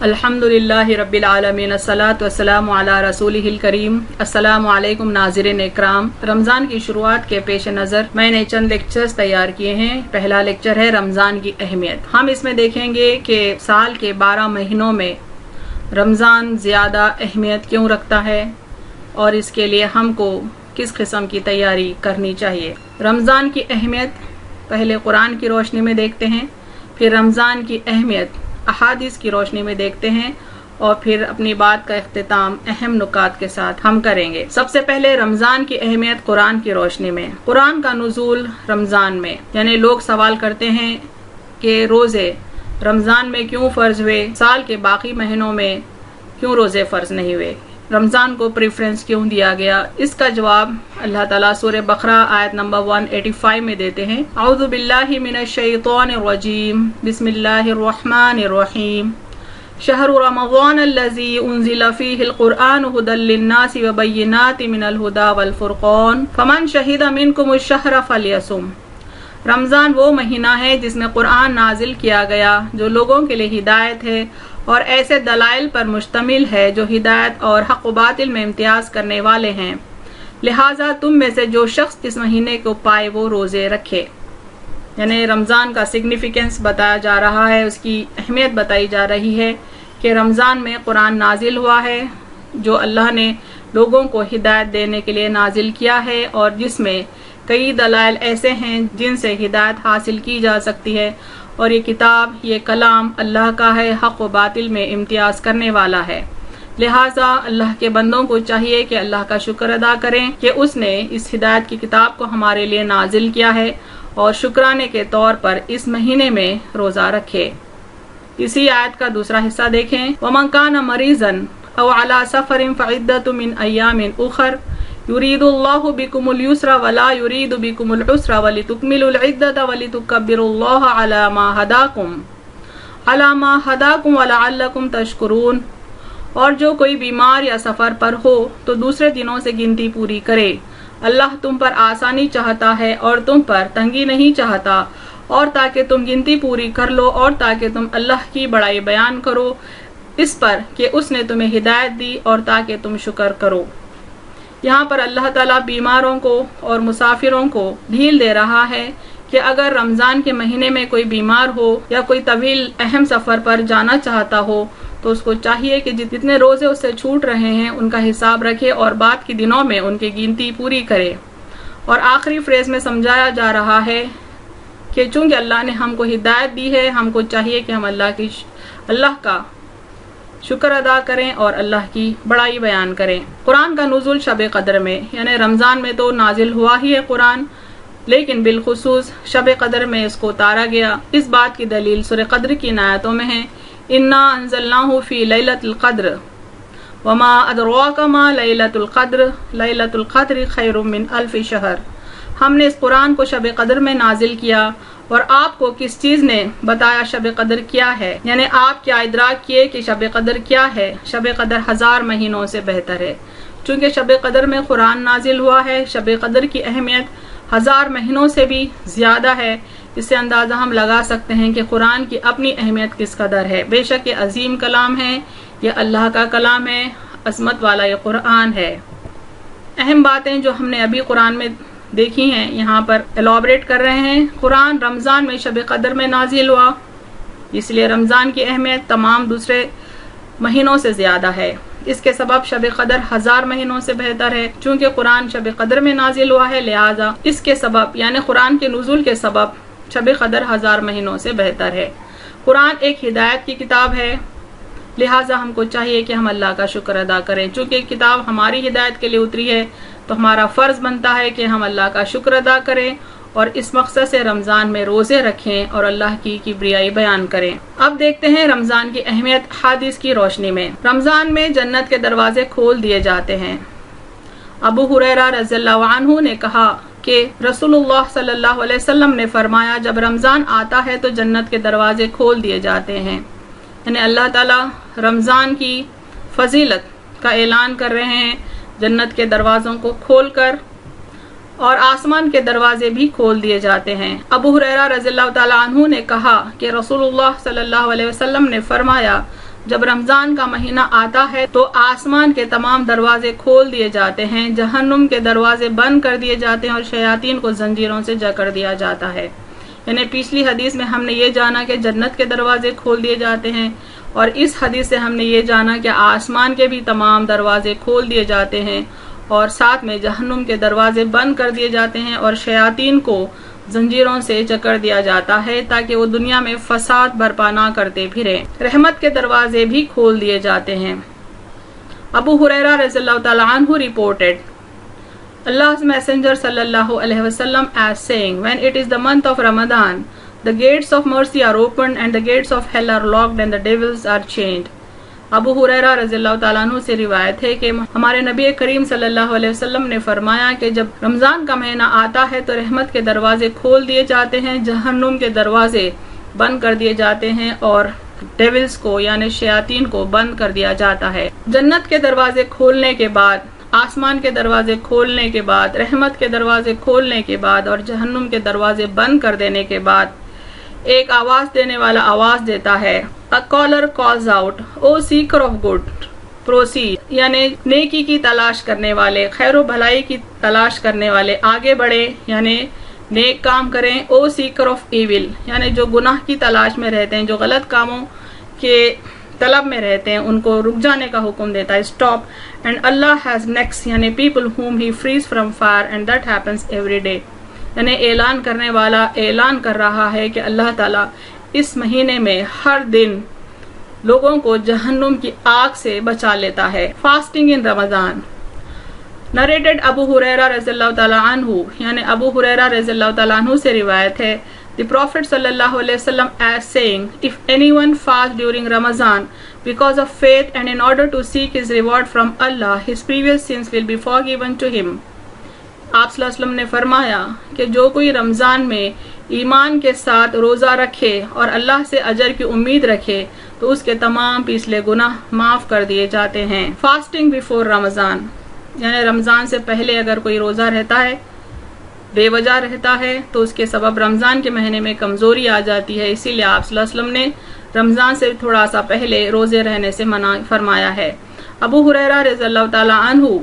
الحمدللہ رب العالمین، الصلاۃ والسلام علی رسولہ الکریم۔ السلام علیکم ناظرین اکرام۔ رمضان کی شروعات کے پیش نظر میں نے چند لیکچرز تیار کیے ہیں۔ پہلا لیکچر ہے رمضان کی اہمیت۔ ہم اس میں دیکھیں گے کہ سال کے 12 مہینوں میں رمضان زیادہ اہمیت کیوں رکھتا ہے اور اس کے لیے ہم کو کس قسم کی تیاری کرنی چاہیے۔ رمضان کی اہمیت پہلے قرآن کی روشنی میں دیکھتے ہیں، پھر رمضان کی اہمیت احادیث کی روشنی میں دیکھتے ہیں، اور پھر اپنی بات کا اختتام اہم نکات کے ساتھ ہم کریں گے۔ سب سے پہلے رمضان کی اہمیت قرآن کی روشنی میں۔ قرآن کا نزول رمضان میں، یعنی لوگ سوال کرتے ہیں کہ روزے رمضان میں کیوں فرض ہوئے، سال کے باقی مہینوں میں کیوں روزے فرض نہیں ہوئے، رمضان کو پریفرنس کیوں دیا گیا۔ اس کا جواب اللہ تعالیٰ سورہ بقرہ آیت نمبر 185 میں دیتے ہیں۔ اعوذ باللہ من الشیطان الرجیم، بسم اللہ الرحمن الرحیم۔ شہر رمضان الذی انزل فیہ القرآن ھدی للناس وبینات من الھدی والفرقان فمن شہد منکم الشہر فلیصم۔ رمضان وہ مہینہ ہے جس میں قرآن نازل کیا گیا، جو لوگوں کے لیے ہدایت ہے اور ایسے دلائل پر مشتمل ہے جو ہدایت اور حق و باطل میں امتیاز کرنے والے ہیں، لہٰذا تم میں سے جو شخص اس مہینے کو پائے وہ روزے رکھے۔ یعنی رمضان کا سگنیفیکنس بتایا جا رہا ہے، اس کی اہمیت بتائی جا رہی ہے کہ رمضان میں قرآن نازل ہوا ہے جو اللہ نے لوگوں کو ہدایت دینے کے لیے نازل کیا ہے، اور جس میں کئی دلائل ایسے ہیں جن سے ہدایت حاصل کی جا سکتی ہے، اور یہ کتاب، یہ کلام اللہ کا ہے، حق و باطل میں امتیاز کرنے والا ہے۔ لہٰذا اللہ کے بندوں کو چاہیے کہ اللہ کا شکر ادا کریں کہ اس نے اس ہدایت کی کتاب کو ہمارے لیے نازل کیا ہے، اور شکرانے کے طور پر اس مہینے میں روزہ رکھے۔ اسی آیت کا دوسرا حصہ دیکھیں، وَمَنْ كَانَ مَرِيضًا أَوْ عَلَى سَفَرٍ فَعِدَّةٌ مِّنْ أَيَّامٍ أُخَرَ يُرِيدُ اللَّهُ بِكُمُ الْيُسْرَ وَلَا يُرِيدُ بِكُمُ الْعُسْرَ وَلِتُكْمِلُوا الْعِدَّةَ وَلِتُكَبِّرُوا اللَّهَ عَلَى مَا هَدَاكُمْ وَلَعَلَّكُمْ تَشْكُرُونَ۔ اور جو کوئی بیمار یا سفر پر ہو تو دوسرے دنوں سے گنتی پوری کرے۔ اللہ تم پر آسانی چاہتا ہے اور تم پر تنگی نہیں چاہتا، اور تاکہ تم گنتی پوری کر لو، اور تاکہ تم اللہ کی بڑائی بیان کرو اس پر کہ اس نے تمہیں ہدایت دی، اور تاکہ تم شکر کرو۔ یہاں پر اللہ تعالیٰ بیماروں کو اور مسافروں کو ڈھیل دے رہا ہے کہ اگر رمضان کے مہینے میں کوئی بیمار ہو یا کوئی طویل اہم سفر پر جانا چاہتا ہو تو اس کو چاہیے کہ جتنے روزے اس سے چھوٹ رہے ہیں ان کا حساب رکھے اور بعد کے دنوں میں ان کی گنتی پوری کرے۔ اور آخری فریز میں سمجھایا جا رہا ہے کہ چونکہ اللہ نے ہم کو ہدایت دی ہے، ہم کو چاہیے کہ ہم اللہ کا شکر ادا کریں اور اللہ کی بڑائی بیان کریں۔ قرآن کا نزول شب قدر میں، یعنی رمضان میں تو نازل ہوا ہی ہے قرآن، لیکن بالخصوص شب قدر میں اس کو اتارا گیا۔ اس بات کی دلیل سورہ قدر کی آیتوں میں ہے، انا انزلناہ فی لیلۃ القدر وما ادراک ما لیلۃ القدر لیلۃ القدر خیر من الف شہر۔ ہم نے اس قرآن کو شب قدر میں نازل کیا، اور آپ کو کس چیز نے بتایا شب قدر کیا ہے، یعنی آپ کیا ادراک کیے کہ شب قدر کیا ہے؟ شب قدر 1000 مہینوں سے بہتر ہے۔ چونکہ شب قدر میں قرآن نازل ہوا ہے، شب قدر کی اہمیت 1000 مہینوں سے بھی زیادہ ہے۔ اس سے اندازہ ہم لگا سکتے ہیں کہ قرآن کی اپنی اہمیت کس قدر ہے۔ بے شک یہ عظیم کلام ہے، یہ اللہ کا کلام ہے، عظمت والا یہ قرآن ہے۔ اہم باتیں جو ہم نے ابھی قرآن میں دیکھی ہیں یہاں پر ایلابریٹ کر رہے ہیں۔ قرآن رمضان میں شب قدر میں نازل ہوا، اس لیے رمضان کی اہمیت تمام دوسرے مہینوں سے زیادہ ہے۔ اس کے سبب شب قدر 1000 مہینوں سے بہتر ہے۔ چونکہ قرآن شب قدر میں نازل ہوا ہے، لہٰذا اس کے سبب یعنی قرآن کے نزول کے سبب شب قدر 1000 مہینوں سے بہتر ہے۔ قرآن ایک ہدایت کی کتاب ہے، لہٰذا ہم کو چاہیے کہ ہم اللہ کا شکر ادا کریں۔ چونکہ کتاب ہماری ہدایت کے لیے اتری ہے تو ہمارا فرض بنتا ہے کہ ہم اللہ کا شکر ادا کریں، اور اس مقصد سے رمضان میں روزے رکھیں اور اللہ کی کبریائی بیان کریں۔ اب دیکھتے ہیں رمضان کی اہمیت حدیث کی روشنی میں۔ رمضان میں جنت کے دروازے کھول دیے جاتے ہیں۔ ابو ہریرہ رضی اللہ عنہ نے کہا کہ رسول اللہ صلی اللہ علیہ وسلم نے فرمایا، جب رمضان آتا ہے تو جنت کے دروازے کھول دیے جاتے ہیں۔ یعنی اللہ تعالیٰ رمضان کی فضیلت کا اعلان کر رہے ہیں جنت کے دروازوں کو کھول کر، اور آسمان کے دروازے بھی کھول دیے جاتے ہیں۔ ابو ہریرہ رضی اللہ تعالیٰ عنہ نے کہا کہ رسول اللہ صلی اللہ علیہ وسلم نے فرمایا، جب رمضان کا مہینہ آتا ہے تو آسمان کے تمام دروازے کھول دیے جاتے ہیں، جہنم کے دروازے بند کر دیے جاتے ہیں اور شیاطین کو زنجیروں سے جکڑ دیا جاتا ہے۔ یعنی پچھلی حدیث میں ہم نے یہ جانا کہ جنت کے دروازے کھول دیے جاتے ہیں، اور اس حدیث سے ہم نے یہ جانا کہ آسمان کے بھی تمام دروازے کھول دیے جاتے ہیں اور ساتھ میں جہنم کے دروازے بند کر دیے جاتے ہیں اور شیاطین کو زنجیروں سے جکڑ دیا جاتا ہے تاکہ وہ دنیا میں فساد برپا نہ کرتے پھریں۔ رحمت کے دروازے بھی کھول دیے جاتے ہیں۔ ابو ہریرہ رضی اللہ تعالی عنہ reported, Allah's Messenger sallallahu alaihi wasallam as saying, when it is the month of Ramadan, the gates of mercy are opened and the gates of hell are locked and the devils are chained. ابو ہریرہ رضی اللہ تعالیٰ عنہ سے روایت ہے کہ ہمارے نبی کریم صلی اللہ علیہ وسلم نے فرمایا کہ جب رمضان کا مہینہ آتا ہے تو رحمت کے دروازے کھول دیے جاتے ہیں، جہنم کے دروازے بند کر دیے جاتے ہیں اور ڈیولز کو یعنی شیاطین کو بند کر دیا جاتا ہے۔ جنت کے دروازے کھولنے کے بعد، آسمان کے دروازے کھولنے کے بعد، رحمت کے دروازے کھولنے کے بعد اور جہنم کے دروازے بند کر دینے کے بعد ایک آواز دینے والا آواز دیتا ہے، A caller calls out, O seeker of good, proceed. یعنی نیکی کی تلاش کرنے والے، خیر و بھلائی کی تلاش کرنے والے آگے بڑھے، یعنی نیک کام کریں۔ O seeker of evil، یعنی جو گناہ کی تلاش میں رہتے ہیں، جو غلط کاموں کے طلب میں رہتے ہیں، ان کو رک جانے کا حکم دیتا ہے، stop. And Allah has next، یعنی people whom he frees from fire and that happens every day. یعنی اعلان کرنے والا اعلان کر رہا ہے کہ اللہ تعالیٰ اس مہینے میں ہر دن لوگوں کو جہنم کی آگ سے بچا لیتا ہے۔ فاسٹنگ ان رمضان، نریٹڈ ابو ہریرہ رضی اللہ تعالیٰ عنہ، یعنی ابو ہریرہ رضی اللہ تعالیٰ عنہ سے روایت ہے، The Prophet sallallahu alaihi wasallam as saying, if anyone fasts during Ramadan because of faith and in order to seek his reward from Allah, his previous sins will be forgiven to him. آپ صلی اللہ علیہ وسلم نے فرمایا کہ جو کوئی رمضان میں ایمان کے ساتھ روزہ رکھے اور اللہ سے اجر کی امید رکھے تو اس کے تمام پچھلے گناہ معاف کر دیے جاتے ہیں۔ فاسٹنگ بیفور رمضان، یعنی رمضان سے پہلے اگر کوئی روزہ رہتا ہے، بے وجہ رہتا ہے، تو اس کے سبب رمضان کے مہینے میں کمزوری آ جاتی ہے، اسی لیے آپ صلی اللہ علیہ وسلم نے رمضان سے تھوڑا سا پہلے روزے رہنے سے منع فرمایا ہے۔ ابو ہریرہ رضی اللہ تعالی عنہ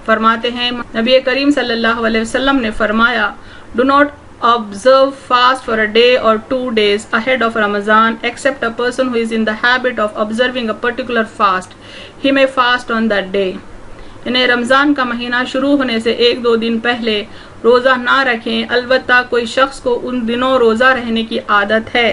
فرماتے ہیں نبی کریم صلی اللہ علیہ وسلم نے فرمایا، Do not observe fast for a day or 2 days ahead of Ramadan except a person who is in the habit of observing a particular fast. He may fast on that day. یعنی رمضان کا مہینہ شروع ہونے سے 1-2 دن پہلے روزہ نہ رکھیں، البتہ کوئی شخص کو ان دنوں روزہ رہنے کی عادت ہے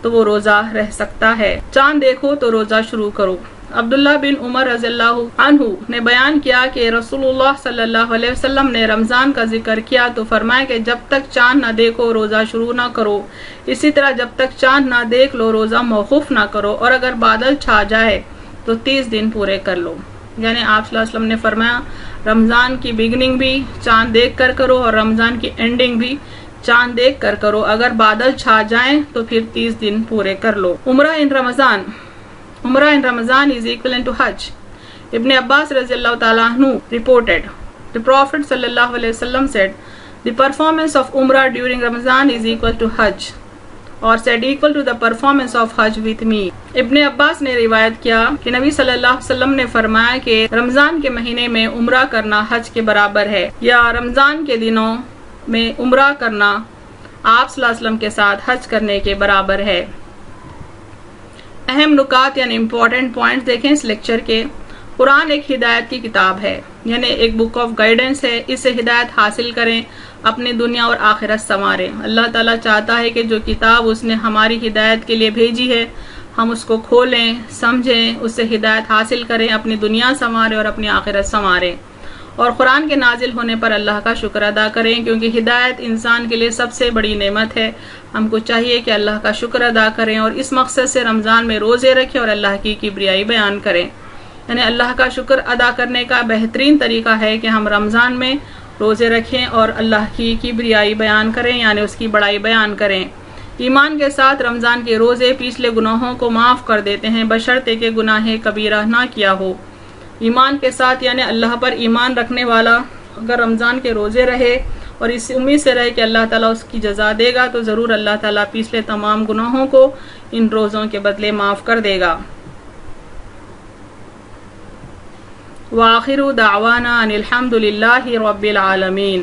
تو وہ روزہ رہ سکتا ہے۔ چاند دیکھو تو روزہ شروع کرو۔ عبداللہ بن عمر رضی اللہ عنہ نے بیان کیا کہ رسول اللہ صلی اللہ علیہ وسلم نے رمضان کا ذکر کیا تو فرمایا کہ جب تک چاند نہ دیکھو روزہ شروع نہ کرو، اسی طرح جب تک چاند نہ دیکھ لو روزہ موقوف نہ کرو، اور اگر بادل چھا جائے تو 30 دن پورے کر لو۔ یعنی آپ صلی اللہ علیہ وسلم نے فرمایا رمضان کی بگننگ بھی چاند دیکھ کر کرو اور رمضان کی اینڈنگ بھی چاند دیکھ کر کرو، اگر بادل چھا جائیں تو پھر 30 دن پورے کر لو۔ عمرہ ان رمضان is equivalent to Hajj. ابن عباس رضی اللہ تعالیٰ عنہ reported, the Prophet صلی اللہ علیہ وسلم said, the performance of Umrah during Ramadan is equal to Hajj, or said equal to the performance of Hajj with me. ابن عباس نے روایت کیا کہ نبی صلی اللہ علیہ وسلم نے فرمایا کہ رمضان کے مہینے میں عمرہ کرنا حج کے برابر ہے، یا رمضان کے دنوں میں عمرہ کرنا آپ صلی اللہ علیہ وسلم کے ساتھ حج کرنے کے برابر ہے۔ اہم نکات یعنی امپورٹنٹ پوائنٹس دیکھیں اس لیکچر کے۔ قرآن ایک ہدایت کی کتاب ہے، یعنی ایک بک آف گائیڈنس ہے، اس سے ہدایت حاصل کریں، اپنی دنیا اور آخرت سنواریں۔ اللہ تعالیٰ چاہتا ہے کہ جو کتاب اس نے ہماری ہدایت کے لیے بھیجی ہے ہم اس کو کھولیں، سمجھیں، اس سے ہدایت حاصل کریں، اپنی دنیا سنواریں اور اپنی آخرت سنواریں، اور قرآن کے نازل ہونے پر اللہ کا شکر ادا کریں، کیونکہ ہدایت انسان کے لیے سب سے بڑی نعمت ہے۔ ہم کو چاہیے کہ اللہ کا شکر ادا کریں اور اس مقصد سے رمضان میں روزے رکھیں اور اللہ کی کبریائی بیان کریں۔ یعنی اللہ کا شکر ادا کرنے کا بہترین طریقہ ہے کہ ہم رمضان میں روزے رکھیں اور اللہ کی کبریائی بیان کریں، یعنی اس کی بڑائی بیان کریں۔ ایمان کے ساتھ رمضان کے روزے پچھلے گناہوں کو معاف کر دیتے ہیں، بشرطے کہ گناہ کبیرہ نہ کیا ہو۔ ایمان کے ساتھ یعنی اللہ پر ایمان رکھنے والا اگر رمضان کے روزے رہے اور اس امید سے رہے کہ اللہ تعالیٰ اس کی جزا دے گا تو ضرور اللہ تعالیٰ پچھلے تمام گناہوں کو ان روزوں کے بدلے معاف کر دے گا۔ وآخر دعوانا ان الحمد للہ رب العالمین۔